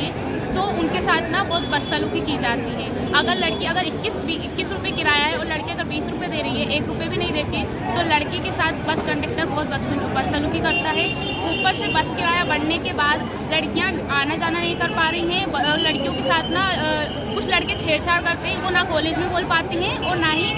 हैं तो उनके साथ ना बहुत बदसलूकी की जाती है। अगर लड़की अगर 21 रुपये किराया है और लड़की अगर 20 रुपये दे रही है, 1 रुपये भी नहीं देती, तो लड़की के साथ बस कंडक्टर बहुत बदसलूकी करता है। ऊपर से बस किराया बढ़ने के बाद लड़कियां आना जाना नहीं कर पा रही हैं। लड़कियों के साथ ना कुछ लड़के छेड़छाड़ करते हैं, वो ना कॉलेज में बोल पाते हैं और ना ही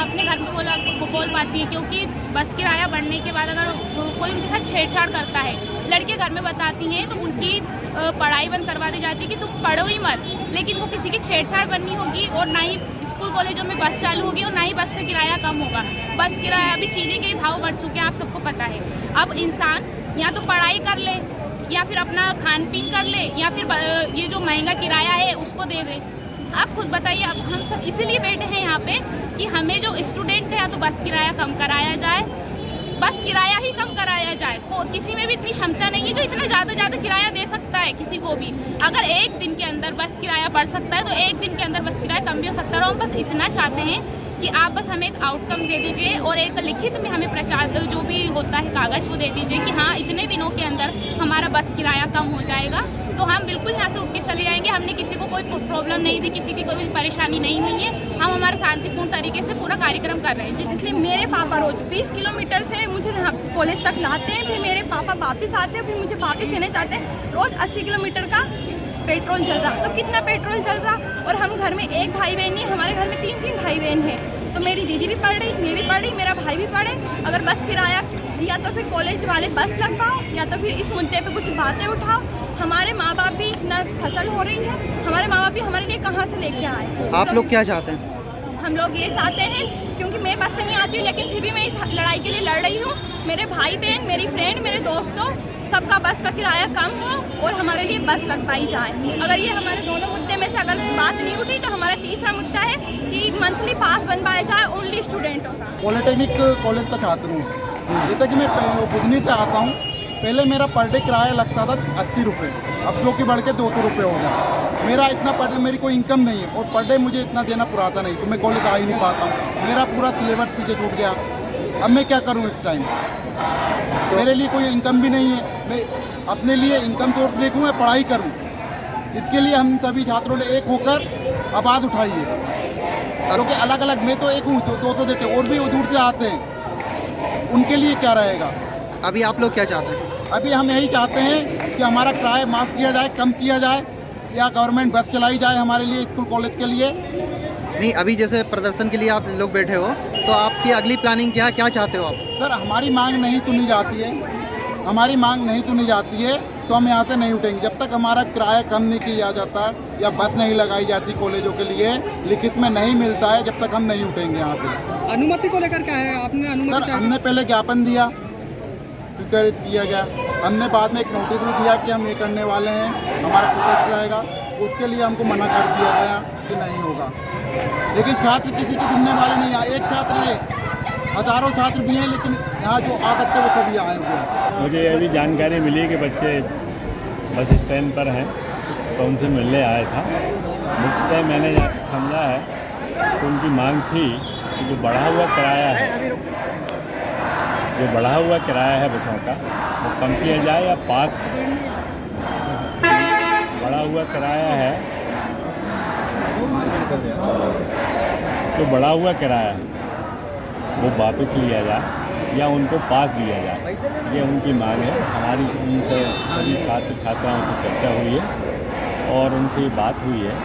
अपने घर में बोल पाती हैं, क्योंकि बस किराया बढ़ने के बाद अगर कोई उनके साथ छेड़छाड़ करता है, लड़के घर में बताती हैं तो उनकी पढ़ाई बंद करवा दी जाती है कि तुम पढ़ो ही मत। लेकिन वो किसी की छेड़छाड़ बननी होगी और ना ही स्कूल कॉलेजों में बस चालू होगी और ना ही बस का किराया कम होगा। बस किराया अभी चीनी के भाव बढ़ चुके हैं, आप सबको पता है। अब इंसान या तो पढ़ाई कर ले या फिर अपना खान पीन कर ले या फिर ये जो महंगा किराया है उसको दे दे। आप खुद बताइए, अब हम सब इसीलिए बैठे हैं यहाँ पे कि हमें जो स्टूडेंट है या तो बस किराया कम कराया जाए, बस किराया ही कम कराया जाए। किसी में भी इतनी क्षमता नहीं है जो इतना ज़्यादा किराया दे सकता है किसी को भी। अगर एक दिन के अंदर बस किराया बढ़ सकता है तो एक दिन के अंदर बस किराया कम भी हो सकता है। और हम बस इतना चाहते हैं कि आप बस हमें एक आउटकम दे दीजिए और एक लिखित में हमें प्रचार जो भी होता है कागज़ वो दे दीजिए कि हाँ इतने दिनों के अंदर हमारा बस किराया कम हो जाएगा, तो हम बिल्कुल यहाँ से उठ के चले जाएंगे। हमने किसी को कोई प्रॉब्लम नहीं दी, किसी की कोई परेशानी नहीं हुई है। हम हमारे शांतिपूर्ण तरीके से पूरा कार्यक्रम कर रहे हैं जी। इसलिए मेरे पापा रोज 20 किलोमीटर से मुझे कॉलेज तक लाते हैं, फिर मेरे पापा वापस आते हैं, फिर मुझे वापस लेने जाते हैं। रोज 80 किलोमीटर का पेट्रोल जल रहा, तो कितना पेट्रोल जल रहा। और हम घर में एक भाई बहन नहीं, हमारे घर में 3 भाई बहन हैं। तो मेरी दीदी भी पढ़ रही, मैं भी पढ़ रही, मेरा भाई भी पढ़े। अगर बस किराया या तो फिर कॉलेज वाले बस लगवाओ या तो फिर इस मुद्दे पे कुछ बातें उठाओ। हमारे माँ बाप भी इतना फसल हो रही है, हमारे माँ बाप भी हमारे लिए कहाँ से लेके आए। आप लोग क्या चाहते हैं? हम लोग ये चाहते हैं, क्योंकि मैं बस से नहीं आती हूँ लेकिन फिर भी मैं इस लड़ाई के लिए लड़ रही हूँ। मेरे भाई बहन, मेरी फ्रेंड, मेरे दोस्तों सबका बस का किराया कम हो और हमारे लिए बस लगवाई जाए। अगर ये हमारे दोनों मुद्दे में से अगर बात नहीं उठी तो हमारा तीसरा मुद्दा है कि मंथली पास बनवाया जाए ओनली स्टूडेंटों का। पॉलिटेक्निक कॉलेज का छात्र हूँ। जैसे कि मैं बुधनी से आता हूँ, पहले मेरा पर डे किराया लगता था 80 रुपये, अब जो कि बढ़ के 200 रुपये हो गया। मेरा इतना पर डे, मेरी कोई इनकम नहीं है और पर डे मुझे इतना देना पुराता नहीं, तो मैं कॉलेज आ ही नहीं पाता हूँ। मेरा पूरा सिलेबस पीछे छूट गया। अब मैं क्या करूँ इस टाइम? मेरे लिए कोई इनकम भी नहीं है। मैं अपने लिए इनकम सोर्स देखूँ या पढ़ाई करूँ, इसके लिए हम सभी छात्रों ने एक होकर आवाज़ उठाई है। क्योंकि अलग अलग, मैं तो एक हूँ जो 200 देते, और भी दूर से आते हैं, उनके लिए क्या रहेगा? अभी आप लोग क्या चाहते हैं? अभी हम यही चाहते हैं कि हमारा किराया माफ़ किया जाए, कम किया जाए, या गवर्नमेंट बस चलाई जाए हमारे लिए, स्कूल कॉलेज के लिए। नहीं, अभी जैसे प्रदर्शन के लिए आप लोग बैठे हो तो आपकी अगली प्लानिंग क्या चाहते हो आप? सर, हमारी मांग नहीं सुनी जाती है, हमारी मांग नहीं सुनी जाती है तो हम यहाँ से नहीं उठेंगे जब तक हमारा किराया कम नहीं किया जाता या बस नहीं लगाई जाती कॉलेजों के लिए, लिखित में नहीं मिलता है, जब तक हम नहीं उठेंगे यहाँ से। अनुमति को लेकर क्या है? आपने अनुमति? सर, हमने पहले ज्ञापन दिया, स्वीकार किया गया। हमने बाद में एक नोटिस भी दिया कि हम ये करने वाले हैं, हमारा प्रोटेस्ट रहेगा। उसके लिए हमको मना कर दिया गया कि नहीं होगा। लेकिन छात्र किसी की सुनने वाले नहीं आए। एक छात्र है, हज़ारों छात्र भी हैं, लेकिन यहाँ जो आ सकते वो सभी आए हुए हैं। मुझे अभी जानकारी मिली कि बच्चे बस स्टैंड पर हैं, तो उनसे मिलने आया था। मुख्यतः मैंने यहाँ तक समझा है कि उनकी मांग थी कि जो बढ़ा हुआ किराया है बसों का वो कम किया जाए, या पास बढ़ा हुआ किराया है, तो बढ़ा हुआ किराया वो वापस लिया जाए या उनको पास दिया जाए। ये उनकी मांग है। हमारी उनसे सभी छात्र छात्राओं से चर्चा हुई है और उनसे ये बात हुई है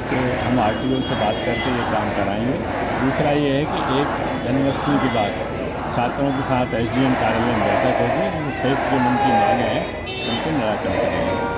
कि हम RTO से बात करके ये काम कराएंगे। दूसरा ये है कि 1 जनवरी के बाद छात्रों के साथ SDM कार्यालय में बैठक होगी, शेष जो उनकी मांगें हैं उनको निराकरण करेंगे।